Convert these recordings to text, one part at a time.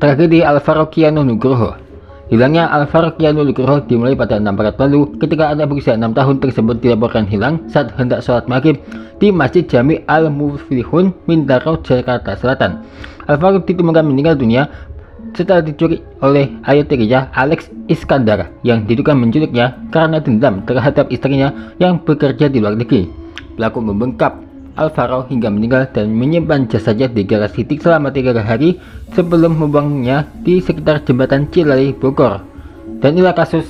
Tragedi Alvaro Keanu Nugroho. Hilangnya Alvaro Keanu Nugroho dimulai pada 6 Maret lalu ketika anak berusia 6 tahun tersebut dilaporkan hilang saat hendak sholat maghrib di Masjid Jami Al-Muflihun, Bintaro, Jakarta Selatan. Alvaro ditemukan meninggal dunia setelah dicuri oleh ayah tirinya, Alex Iskandar, yang diduga menculiknya karena dendam terhadap istrinya yang bekerja di luar negeri. Pelaku membekap Alvaro hingga meninggal dan menyimpan jasadnya di garasi selama 3 hari sebelum membuangnya di sekitar jembatan Cilali, Bogor. Dan inilah kasus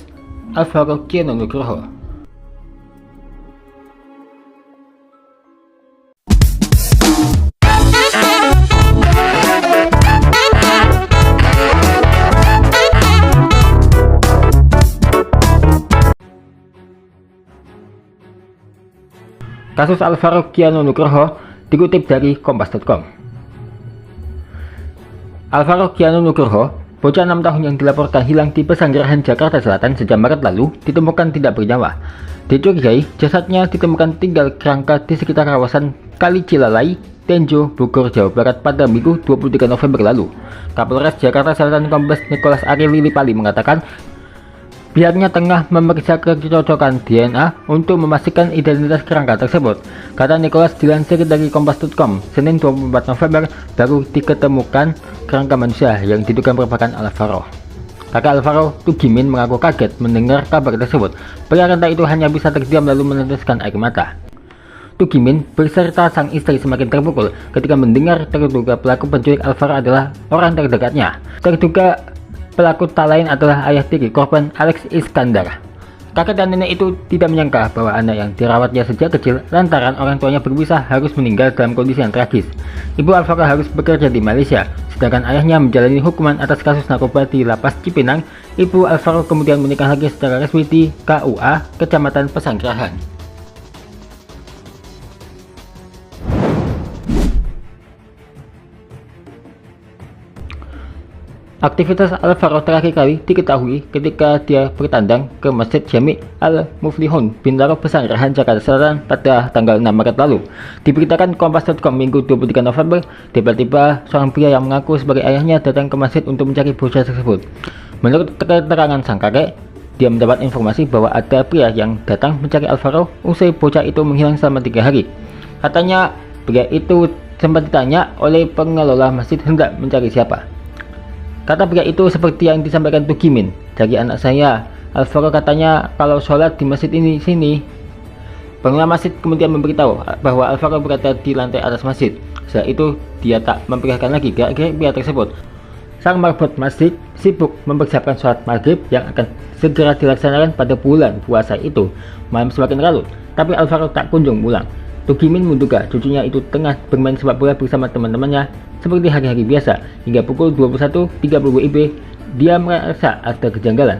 Alvaro Keanu Nugroho. Kasus Alvaro Keanu Nugroho dikutip dari Kompas.com. Alvaro Keanu Nugroho, bocah 6 tahun yang dilaporkan hilang di Pesanggerahan, Jakarta Selatan sejak Maret lalu, ditemukan tidak bernyawa. Dicurigai, jasadnya ditemukan tinggal kerangka di sekitar kawasan Kali Cilalai, Tenjo, Bogor, Jawa Barat pada Minggu 23 November lalu. Kapolres Jakarta Selatan Kombes Nicholas Ari Lilipali mengatakan pihaknya tengah memeriksa kecocokan DNA untuk memastikan identitas kerangka tersebut. Kata Nicholas dilansir dari Kompas.com, Senin 24 November baru diketemukan kerangka manusia yang diduga merupakan Alvaro. Kakak Alvaro, Tugimin, mengaku kaget mendengar kabar tersebut. Pria renta itu hanya bisa terdiam lalu meneteskan air mata. Tugimin beserta sang istri semakin terpukul ketika mendengar terduga pelaku penculik Alvaro adalah orang terdekatnya. Terduga pelaku tak lain adalah ayah tiri korban, Alex Iskandar. Kakek dan nenek itu tidak menyangka bahwa anak yang dirawatnya sejak kecil lantaran orang tuanya berpisah harus meninggal dalam kondisi yang tragis. Ibu Alvaro harus bekerja di Malaysia, sedangkan ayahnya menjalani hukuman atas kasus narkoba di Lapas Cipinang. Ibu Alvaro kemudian menikah lagi secara resmi di KUA Kecamatan Pesanggerahan. Aktivitas Alvaro terakhir kali diketahui ketika dia bertandang ke Masjid Jami Al-Muflihun, Bintaro, Pesanggerahan, Jakarta Selatan pada tanggal 6 Maret lalu. Diberitakan Kompas.com Minggu 23 November, tiba-tiba seorang pria yang mengaku sebagai ayahnya datang ke masjid untuk mencari bocah tersebut. Menurut keterangan sang kakek, dia mendapat informasi bahwa ada pria yang datang mencari Alvaro usai bocah itu menghilang selama 3 hari. Katanya pria itu sempat ditanya oleh pengelola masjid hendak mencari siapa. Kata pria itu seperti yang disampaikan Tugimin, dari anak saya, Alvaro katanya kalau sholat di masjid ini sini. Pengelola masjid kemudian memberitahu bahwa Alvaro berada di lantai atas masjid. Setelah itu dia tak memperlihatkan lagi gerak-gerik pria tersebut. Sang marbot masjid sibuk mempersiapkan sholat maghrib yang akan segera dilaksanakan pada bulan puasa itu. Malam semakin larut, tapi Alvaro tak kunjung pulang. Tugimin menduga cucunya itu tengah bermain sepak bola bersama teman-temannya seperti hari-hari biasa. Hingga pukul 21.30 WIB, dia merasa ada kejanggalan.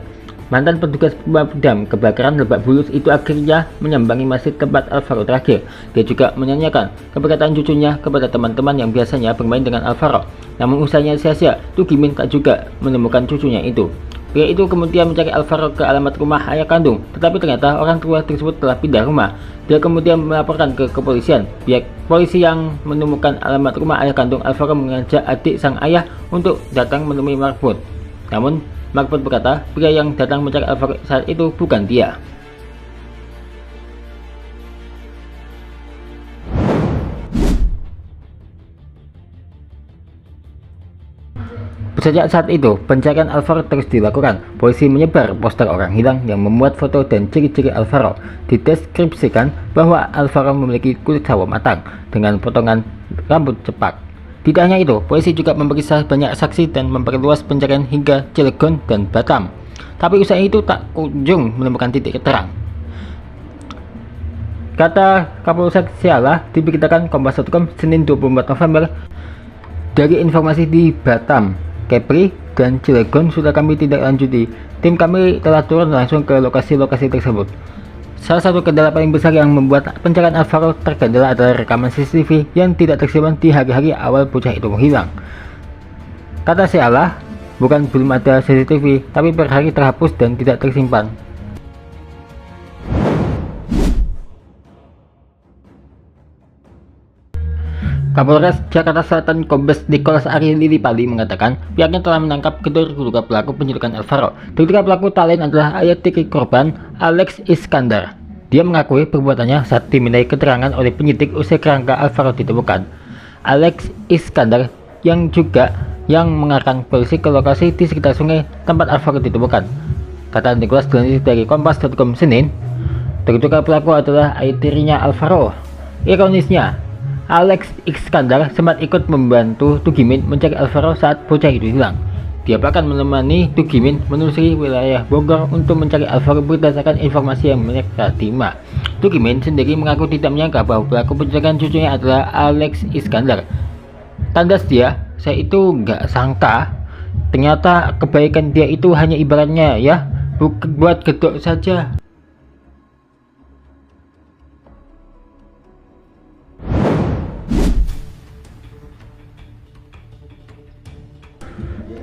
Mantan petugas pemadam kebakaran Lebak Bulus itu akhirnya menyambangi masjid tempat Alvaro terakhir. Dia juga menanyakan keberatan cucunya kepada teman-teman yang biasanya bermain dengan Alvaro. Namun usahanya sia-sia, Tugimin tak juga menemukan cucunya itu. Pria itu kemudian mencari Alvaro ke alamat rumah ayah kandung, tetapi ternyata orang tua tersebut telah pindah rumah. Dia kemudian melaporkan ke kepolisian. Pihak polisi yang menemukan alamat rumah ayah kandung Alvaro mengajak adik sang ayah untuk datang menemui marbot. Namun marbot berkata pria yang datang mencari Alvaro saat itu bukan dia. Sejak saat itu, pencarian Alvaro terus dilakukan. Polisi menyebar poster orang hilang yang memuat foto dan ciri-ciri Alvaro. Dideskripsikan bahwa Alvaro memiliki kulit sawo matang dengan potongan rambut cepak. Tidak hanya itu, polisi juga memeriksa banyak saksi dan memperluas pencarian hingga Cilegon dan Batam. Tapi usai itu tak kunjung menemukan titik terang. Kata Kapolsek Sialah diberitakan Kompas.com Senin 24 November, dari informasi di Batam, Kepri, dan Cilegon sudah kami tindak lanjuti. Tim kami telah turun langsung ke lokasi-lokasi tersebut. Salah satu kendala paling besar yang membuat pencarian Alvaro terkendala adalah rekaman CCTV yang tidak tersimpan di hari-hari awal bocah itu menghilang. Kata Sialah, bukan belum ada CCTV, tapi per hari terhapus dan tidak tersimpan. Kapolres Jakarta Selatan Kombes Nicholas Ari Lillipali mengatakan pihaknya telah menangkap terduga pelaku penculikan Alvaro. Terduga pelaku tak lain adalah ayah tiri korban, Alex Iskandar. Dia mengakui perbuatannya saat dimintai keterangan oleh penyidik usai kerangka Alvaro ditemukan. Alex Iskandar yang mengarahkan polisi ke lokasi di sekitar sungai tempat Alvaro ditemukan. Kata Nicholas dari Kompas.com Senin, terduga pelaku adalah ayah tirinya Alvaro. Ironisnya, Alex Iskandar sempat ikut membantu Tugimin mencari Alvaro saat bocah itu hilang. Dia bahkan menemani Tugimin menelusuri wilayah Bogor untuk mencari Alvaro berdasarkan informasi yang mereka terima. Tugimin sendiri mengaku tidak menyangka bahwa pelaku penculikan cucunya adalah Alex Iskandar. Tandas dia, saya itu nggak sangka ternyata kebaikan dia itu hanya ibaratnya ya, buat gedok saja.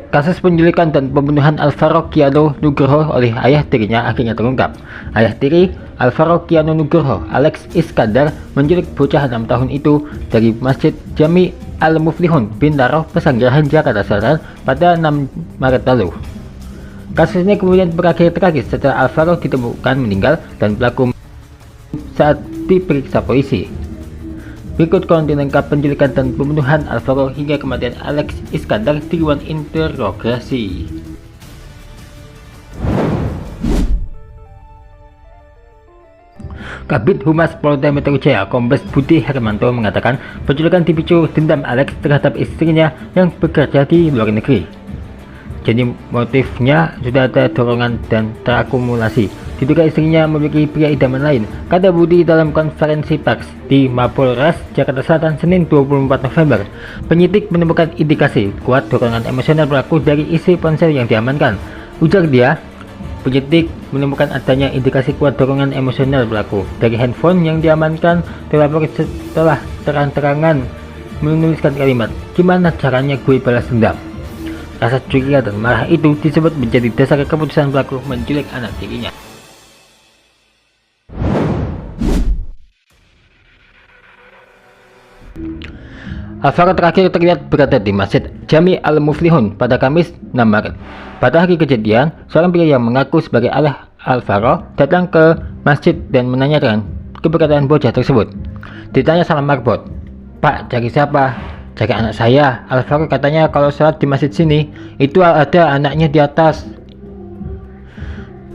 Kasus penculikan dan pembunuhan Alvaro Kiano Nugroho oleh ayah tirinya akhirnya terungkap. Ayah tiri Alvaro Kiano Nugroho, Alex Iskandar, menculik bocah 6 tahun itu dari Masjid Jami Al-Muflihun Bintaro, Pesanggerahan, Jakarta Selatan pada 6 Maret lalu. Kasus ini kemudian berakhir tragis setelah Alvaro ditemukan meninggal dan pelaku saat diperiksa polisi. Berikut konten lengkap penculikan dan pembunuhan Alvaro hingga kematian Alex Iskandar di ruang interogasi. Kabid Humas Polda Metro Jaya Kombes Budi Hermanto mengatakan penculikan dipicu dendam Alex terhadap istrinya yang bekerja di luar negeri. Jadi motifnya sudah ada dorongan dan terakumulasi. Diduga istrinya memiliki pria idaman lain, kata Budi dalam konferensi pers di Mapolres Jakarta Selatan Senin 24 November. Penyidik menemukan indikasi kuat dorongan emosional pelaku dari isi ponsel yang diamankan. Ujar dia, penyidik menemukan adanya indikasi kuat dorongan emosional pelaku dari handphone yang diamankan. Terlapor setelah terang-terangan menuliskan kalimat, "Gimana caranya gue balas dendam?" Rasa curiga dan marah itu disebut menjadi dasar keputusan pelaku menculik anak tirinya. Alvaro terakhir terlihat berada di Masjid Jami Al-Muflihun pada Kamis 6 Maret. Pada hari kejadian, seorang pria yang mengaku sebagai ayah Alvaro datang ke masjid dan menanyakan keberadaan bocah tersebut. Ditanya sama marbot, "Pak, cari siapa?" "Cari anak saya. Alvaro katanya kalau sholat di masjid sini, itu ada anaknya di atas."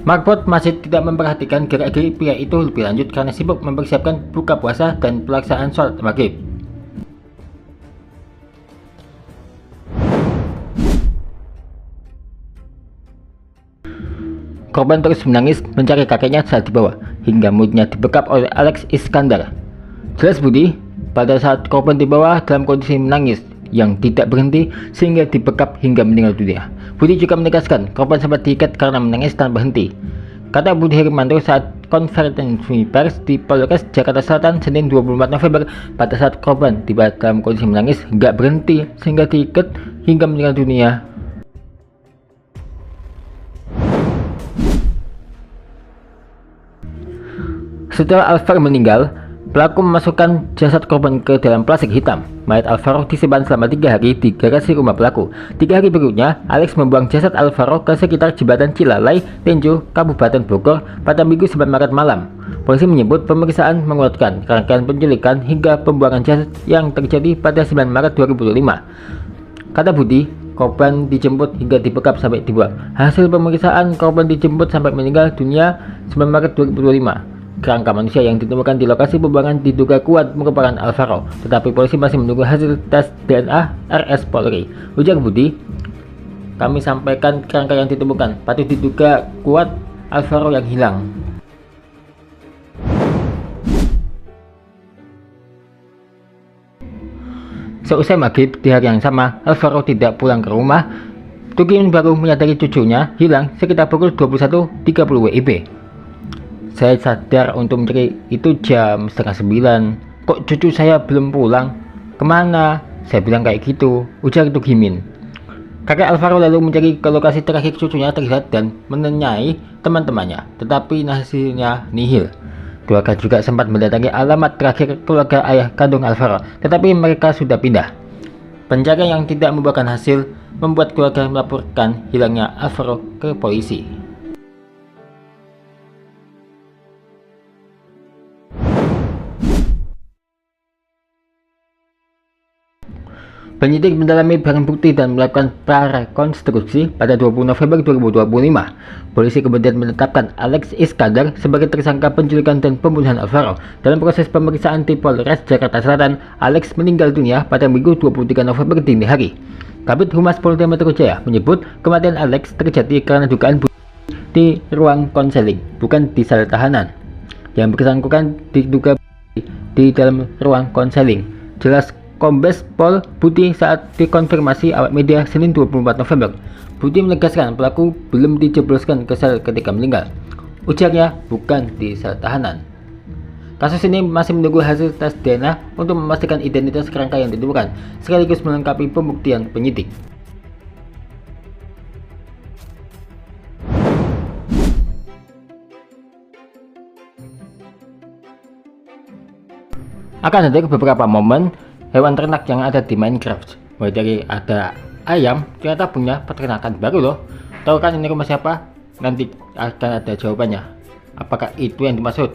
Marbot masjid tidak memperhatikan gerak-gerik pria itu lebih lanjut karena sibuk mempersiapkan buka puasa dan pelaksanaan sholat maghrib. Korban terus menangis mencari kakeknya saat dibawa, hingga mulutnya dibekap oleh Alex Iskandar. Jelas Budi, pada saat korban dibawa dalam kondisi menangis yang tidak berhenti sehingga dibekap hingga meninggal dunia. Budi juga menegaskan korban sempat diikat karena menangis tanpa henti. Kata Budi Hermanto saat konferensi pers di Polres Jakarta Selatan Senin 24 November, pada saat korban tiba dalam kondisi menangis nggak berhenti sehingga diikat hingga meninggal dunia. Setelah Alvaro meninggal, pelaku memasukkan jasad korban ke dalam plastik hitam. Mayat Alvaro disimpan selama 3 hari di garasi rumah pelaku. 3 hari berikutnya, Alex membuang jasad Alvaro ke sekitar jembatan Cilalai, Tenjo, Kabupaten Bogor pada Minggu 9 Maret malam. Polisi menyebut pemeriksaan menguatkan rangkaian penculikan hingga pembuangan jasad yang terjadi pada 9 Maret 2005. Kata Budi, korban dijemput hingga dibekap sampai dibuang. Hasil pemeriksaan, korban dijemput sampai meninggal dunia 9 Maret 2025. Kerangka manusia yang ditemukan di lokasi pembuangan diduga kuat merupakan Alvaro, tetapi polisi masih menunggu hasil tes DNA RS Polri. Ujar Budi, "Kami sampaikan kerangka yang ditemukan patut diduga kuat Alvaro yang hilang." Seusai maghrib di hari yang sama, Alvaro tidak pulang ke rumah. Tugimin baru menyadari cucunya hilang sekitar pukul 21.30 WIB. "Saya sadar untuk mencari itu jam setengah 9. Kok cucu saya belum pulang? Kemana?" Saya bilang kayak gitu, ujar Tugimin. Kakek Alvaro lalu mencari ke lokasi terakhir cucunya terlihat dan menanyai teman-temannya, tetapi hasilnya nihil. Keluarga juga sempat mendatangi alamat terakhir keluarga ayah kandung Alvaro, tetapi mereka sudah pindah. Pencarian yang tidak membuahkan hasil membuat keluarga melaporkan hilangnya Alvaro ke polisi. Penyidik mendalami barang bukti dan melakukan prarekonstruksi pada 20 November 2025. Polisi kemudian menetapkan Alex Iskandar sebagai tersangka penculikan dan pembunuhan Alvaro. Dalam proses pemeriksaan di Polres Jakarta Selatan, Alex meninggal dunia pada Minggu 23 November dini hari. Kabid Humas Polda Metro Jaya menyebut kematian Alex terjadi karena dugaan bunuh di ruang konseling, bukan di sel tahanan. Yang bersangkutan diduga di dalam ruang konseling. Jelas Kombes Pol Budi saat dikonfirmasi awak media Senin 24 November. Budi menegaskan pelaku belum dijebloskan ke sel ketika meninggal. Ujarnya bukan di sel tahanan. Kasus ini masih menunggu hasil tes DNA untuk memastikan identitas kerangka yang ditemukan, sekaligus melengkapi pembuktian penyidik. Akan ada beberapa momen hewan ternak yang ada di Minecraft. Mulai dari ada ayam, ternyata punya peternakan baru loh. Tahu kan ini rumah siapa? Nanti akan ada jawabannya. Apakah itu yang dimaksud?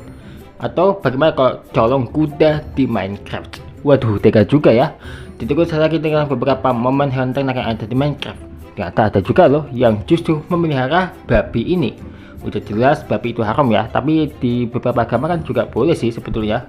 Atau bagaimana kalau colong kuda di Minecraft? Waduh, tega juga ya. Diterus lagi dengan beberapa momen hewan ternak yang ada di Minecraft. Ternyata ada juga loh yang justru memelihara babi ini. Udah jelas babi itu haram ya, tapi di beberapa agama kan juga boleh sih sebetulnya.